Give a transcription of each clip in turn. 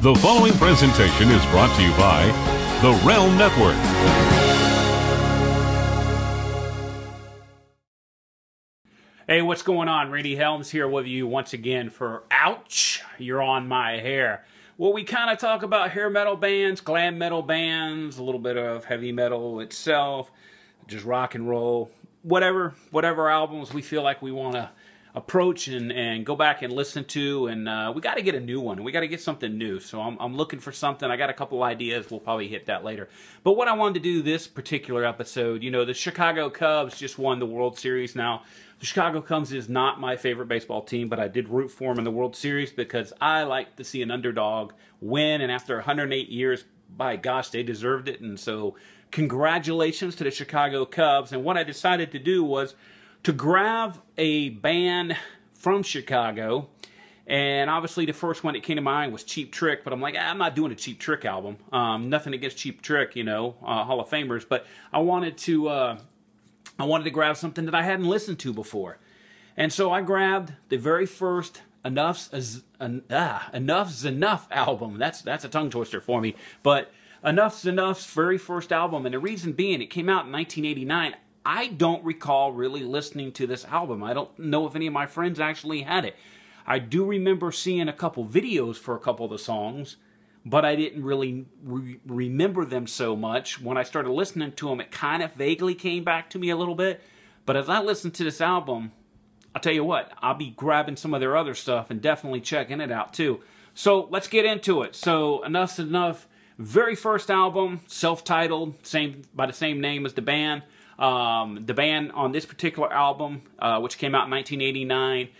The following presentation is brought to you by the Realm Network. Hey, what's going on? Randy Helms here with you once again for Ouch, You're on My Hair. Well, we kind of talk about hair metal bands, glam metal bands, a little bit of heavy metal itself, just rock and roll, whatever albums we feel like we want to approach and go back and listen to, and we got to get a new one. We got to get something new. So I'm looking for something. I got a couple ideas. We'll probably hit that later. But what I wanted to do this particular episode, you know, the Chicago Cubs just won the World Series. Now, the Chicago Cubs is not my favorite baseball team, but I did root for them in the World Series because I like to see an underdog win, and after 108 years, by gosh, they deserved it. And so congratulations to the Chicago Cubs. And what I decided to do was to grab a band from Chicago, and obviously the first one that came to mind was Cheap Trick, but I'm like, I'm not doing a Cheap Trick album. Nothing against Cheap Trick, you know, Hall of Famers, but I wanted to grab something that I hadn't listened to before. And so I grabbed the very first Enough's Enough album. That's a tongue twister for me, but Enough's very first album, and the reason being, it came out in 1989. I don't recall really listening to this album. I don't know if any of my friends actually had it. I do remember seeing a couple videos for a couple of the songs, but I didn't really remember them so much. When I started listening to them, it kind of vaguely came back to me a little bit. But as I listened to this album, I'll tell you what, I'll be grabbing some of their other stuff and definitely checking it out too. So let's get into it. So Enough's Enough, very first album, self-titled, by the same name as the band. The band on this particular album, which came out in 1989,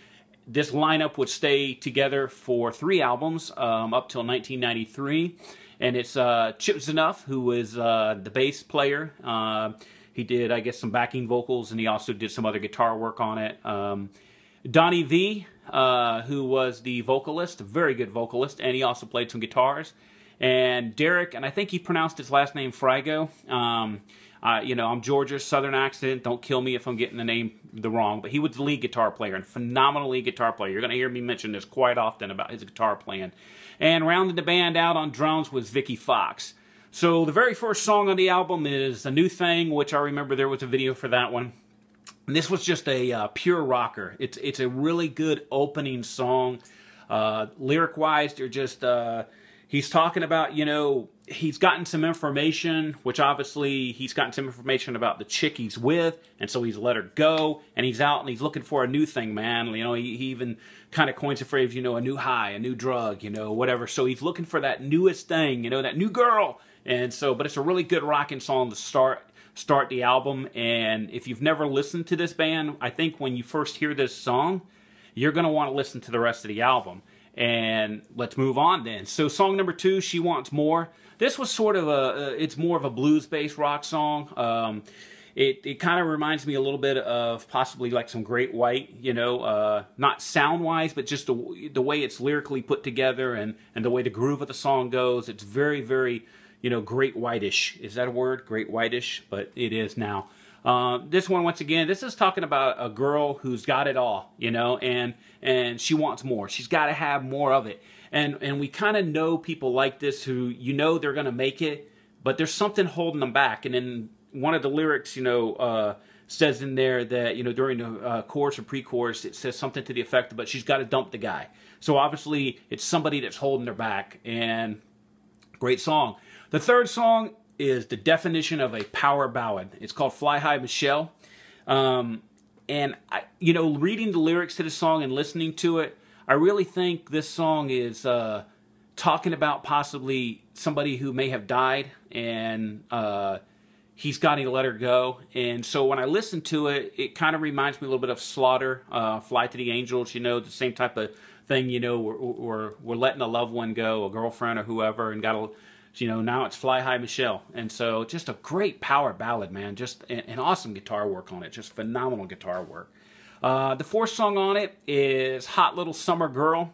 this lineup would stay together for 3 albums up till 1993. And it's Chip Z'Nuff, who is the bass player. He did, I guess, some backing vocals, and he also did some other guitar work on it. Donnie V, who was the vocalist, a very good vocalist, and he also played some guitars. And Derek, and I think he pronounced his last name Frigo. You know, I'm Georgia, Southern accent. Don't kill me if I'm getting the name wrong. But he was the lead guitar player, and phenomenal lead guitar player. You're going to hear me mention this quite often about his guitar playing. And rounding the band out on drums was Vicki Fox. So the very first song on the album is A New Thing, which I remember there was a video for that one. And this was just a pure rocker. It's a really good opening song. Lyric-wise, they're just... he's talking about, you know, he's gotten some information, which obviously he's gotten some information about the chick he's with, and so he's let her go, and he's out and he's looking for a new thing, man. You know, he even kind of coins the phrase, you know, a new high, a new drug, you know, whatever. So he's looking for that newest thing, you know, that new girl. And so, but it's a really good rocking song to start the album. And if you've never listened to this band, I think when you first hear this song, you're going to want to listen to the rest of the album. And let's move on then. So song number 2, She Wants More. This was sort of it's more of a blues-based rock song. It kind of reminds me a little bit of possibly like some Great White, you know, not sound-wise, but just the way it's lyrically put together and the way the groove of the song goes. It's very, very, you know, Great White-ish. Is that a word? Great White-ish? But it is now. This one, once again, this is talking about a girl who's got it all, you know, and she wants more. She's got to have more of it. And we kind of know people like this who, you know, they're going to make it, but there's something holding them back. And then one of the lyrics, you know, says in there that, you know, during the chorus or pre-chorus, it says something to the effect, but she's got to dump the guy. So obviously it's somebody that's holding her back, and great song. The third song is the definition of a power ballad. It's called Fly High Michelle. And, you know, reading the lyrics to the song and listening to it, I really think this song is talking about possibly somebody who may have died, and he's got to let her go. And so when I listen to it, it kind of reminds me a little bit of Slaughter, Fly to the Angels, you know, the same type of thing, you know, we're letting a loved one go, a girlfriend or whoever, and got to... You know, now it's Fly High Michelle. And so just a great power ballad, man. Just an awesome guitar work on it. Just phenomenal guitar work. The fourth song on it is Hot Little Summer Girl.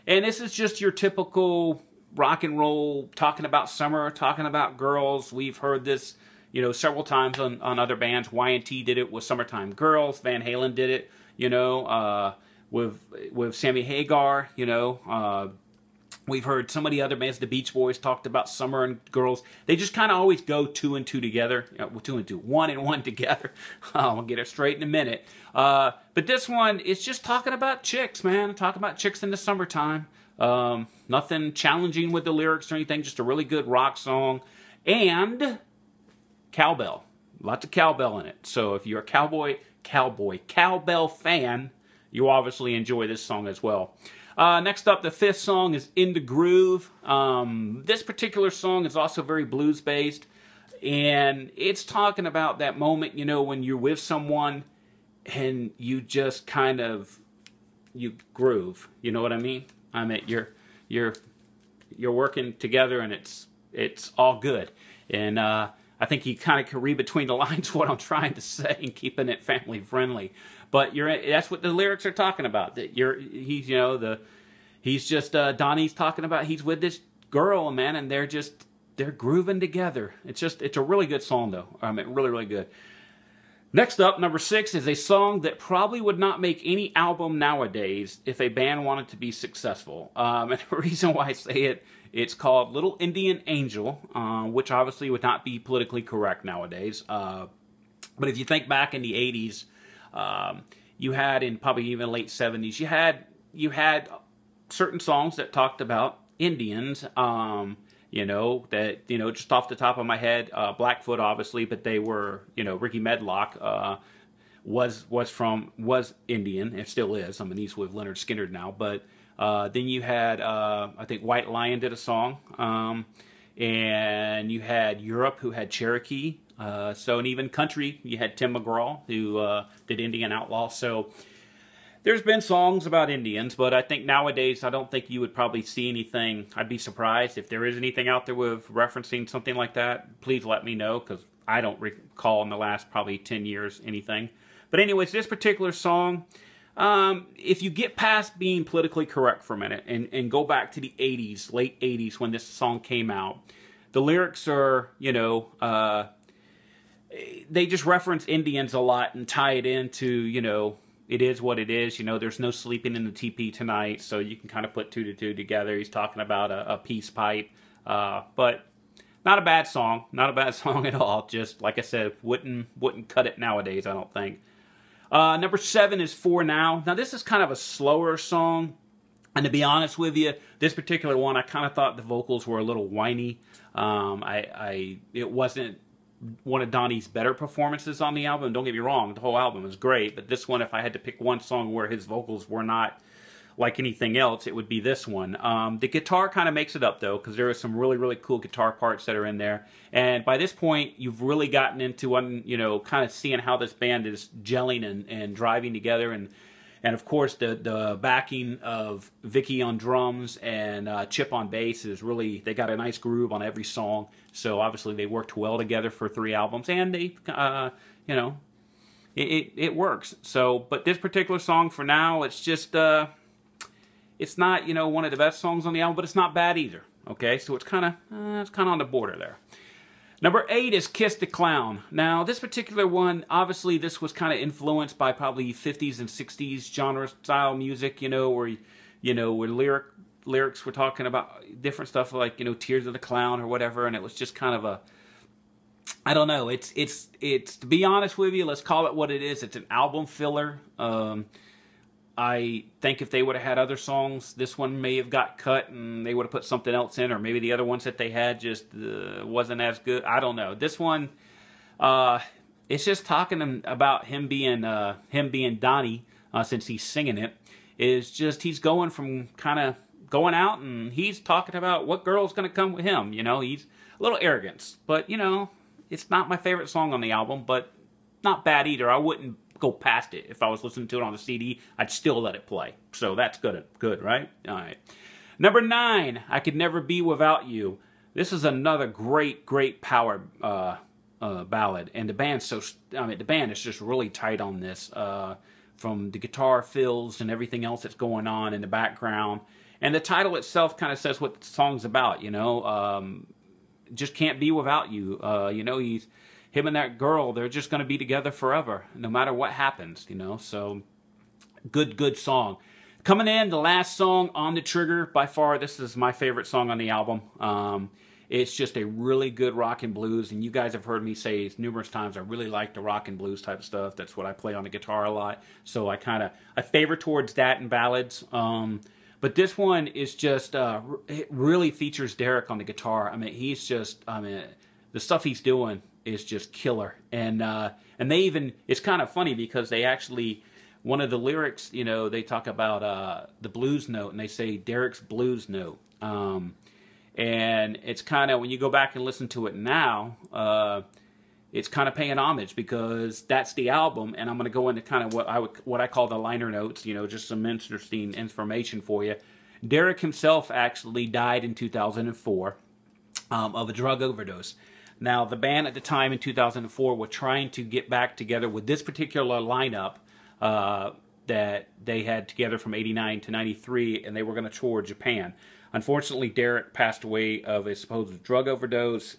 And this is just your typical rock and roll, talking about summer, talking about girls. We've heard this, you know, several times on other bands. Y&T did it with Summertime Girls. Van Halen did it, you know, with Sammy Hagar, you know. We've heard so many other bands. The Beach Boys talked about Summer and Girls. They just kind of always go two and two together. Two and two. One and one together. I'll get it straight in a minute. But this one is just talking about chicks, man. Talking about chicks in the summertime. Nothing challenging with the lyrics or anything. Just a really good rock song. And cowbell. Lots of cowbell in it. So if you're a cowbell fan, you obviously enjoy this song as well. Next up, the fifth song is In the Groove. This particular song is also very blues-based, and it's talking about that moment, you know, when you're with someone and you just kind of, you groove. You know what I mean? I mean, you're working together and it's all good. And I think you kind of can read between the lines what I'm trying to say and keeping it family friendly. But that's what the lyrics are talking about. That he's just Donnie's talking about he's with this girl, man, and they're grooving together. It's a really good song though. I mean, really, really good. Next up, number 6 is a song that probably would not make any album nowadays if a band wanted to be successful. And the reason why I say it's called Little Indian Angel, which obviously would not be politically correct nowadays. But if you think back in the 80s, you had in probably even late 70s, you had certain songs that talked about Indians, just off the top of my head, Blackfoot obviously, but they were, Ricky Medlock, was Indian, and still is. I mean, he's with Leonard Skinner now, but, then you had, I think White Lion did a song, and you had Europe, who had Cherokee, and even country, you had Tim McGraw, who did Indian Outlaw. So there's been songs about Indians, but I think nowadays I don't think you would probably see anything. I'd be surprised if there is anything out there with referencing something like that. Please let me know, because I don't recall in the last probably 10 years anything. But anyways, this particular song, if you get past being politically correct for a minute and go back to the 80s, late 80s when this song came out, the lyrics are, they just reference Indians a lot and tie it into, it is what it is. There's no sleeping in the teepee tonight, so you can kind of put 2 to 2 together. He's talking about a peace pipe, but not a bad song. Not a bad song at all. Just, like I said, wouldn't cut it nowadays, I don't think. Number 7 is For Now. Now, this is kind of a slower song, and to be honest with you, this particular one, I kind of thought the vocals were a little whiny. It wasn't one of Donnie's better performances on the album. Don't get me wrong, the whole album is great, but this one, if I had to pick one song where his vocals were not like anything else, it would be this one. The guitar kind of makes it up, though, because there are some really, really cool guitar parts that are in there. And by this point, you've really gotten into, kind of seeing how this band is gelling and driving together. And of course, the backing of Vicki on drums and Chip on bass is really, they got a nice groove on every song. So obviously they worked well together for 3 albums, and they, it works. So, but this particular song, For Now, it's just, it's not, one of the best songs on the album, but it's not bad either. Okay, so it's kind of on the border there. Number 8 is Kiss the Clown. Now, this particular one, obviously, this was kind of influenced by probably 50s and 60s genre-style music, where lyrics were talking about different stuff like, Tears of the Clown or whatever, and it was just kind of a, I don't know, it's to be honest with you, let's call it what it is. It's an album filler. I think if they would have had other songs, this one may have got cut and they would have put something else in, or maybe the other ones that they had just wasn't as good. I don't know. This one, it's just talking about him being Donnie, since he's singing it. Is just he's going from kind of going out and he's talking about what girl's going to come with him. He's a little arrogant, but it's not my favorite song on the album, but not bad either. I wouldn't go past it. If I was listening to it on the CD, I'd still let it play. So that's good, right? All right. Number 9, I Could Never Be Without You. This is another great power ballad, and the band is just really tight on this. From the guitar fills and everything else that's going on in the background, and the title itself kind of says what the song's about. Just can't be without you. Him and that girl, they're just going to be together forever, no matter what happens, So, good song. Coming in, the last song, On the Trigger. By far, this is my favorite song on the album. It's just a really good rock and blues, and you guys have heard me say numerous times I really like the rock and blues type of stuff. That's what I play on the guitar a lot, so I favor towards that and ballads. But this one is just, it really features Derek on the guitar. I mean, the stuff he's doing is just killer. And they even, it's kind of funny because they actually, one of the lyrics, you know, they talk about the blues note, and they say Derek's blues note. And it's kind of, when you go back and listen to it now, it's kind of paying homage because that's the album, and I'm going to go into kind of what I call the liner notes, you know, just some interesting information for you. Derek himself actually died in 2004 of a drug overdose. Now, the band at the time in 2004 were trying to get back together with this particular lineup that they had together from 89 to 93, and they were going to tour Japan. Unfortunately, Derek passed away of a supposed drug overdose.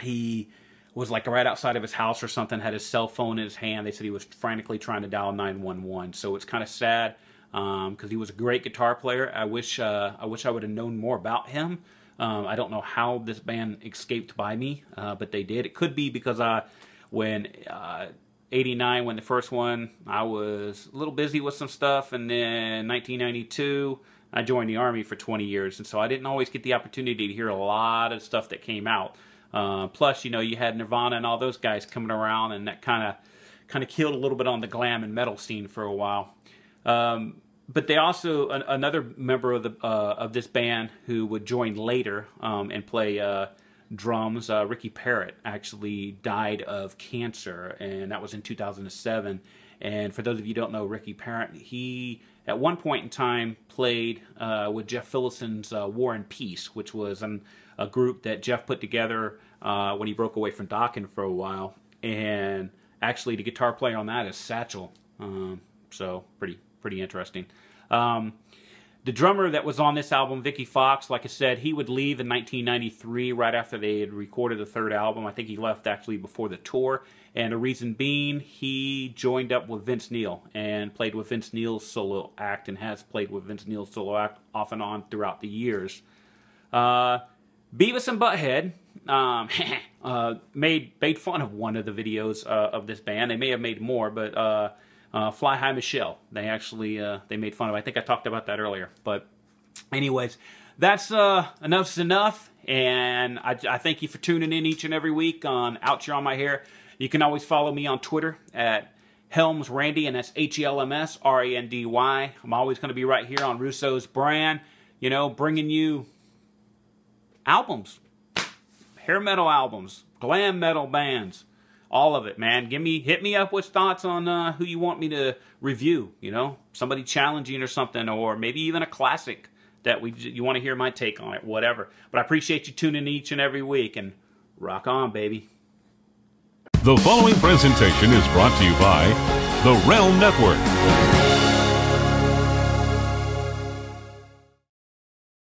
He was like right outside of his house or something, had his cell phone in his hand. They said he was frantically trying to dial 911. So it's kind of sad because he was a great guitar player. I wish I would have known more about him. I don't know how this band escaped by me, but they did. It could be because when 89, when the first one, I was a little busy with some stuff, and then 1992, I joined the Army for 20 years, and so I didn't always get the opportunity to hear a lot of stuff that came out. Plus, you know, you had Nirvana and all those guys coming around, and that kind of killed a little bit on the glam and metal scene for a while. But they also, another member of this band who would join later and play drums, Ricky Parrot, actually died of cancer, and that was in 2007. And for those of you who don't know Ricky Parrot, he at one point in time played with Jeff Phillison's War and Peace, which was a group that Jeff put together when he broke away from Dokken for a while. And actually the guitar player on that is Satchel. So pretty interesting. The drummer that was on this album, Vicki Fox, like I said, he would leave in 1993 right after they had recorded the third album. I think he left actually before the tour. And the reason being, he joined up with Vince Neil and played with Vince Neil's solo act and has played with Vince Neil's solo act off and on throughout the years. Beavis and Butthead made fun of one of the videos of this band. They may have made more, but Fly High Michelle, they actually they made fun of. I think I talked about that earlier. But anyways, that's enough's enough. And I thank you for tuning in each and every week on Out Here on My Hair. You can always follow me on Twitter at Helms Randy, and that's HELMS RANDY. I'm always going to be right here on Russo's brand, you know, bringing you albums, hair metal albums, glam metal bands, all of it, man. Hit me up with thoughts on who you want me to review, you know, somebody challenging or something, or maybe even a classic that you want to hear my take on it, whatever. But I appreciate you tuning in each and every week, and rock on, baby. The following presentation is brought to you by the Realm Network.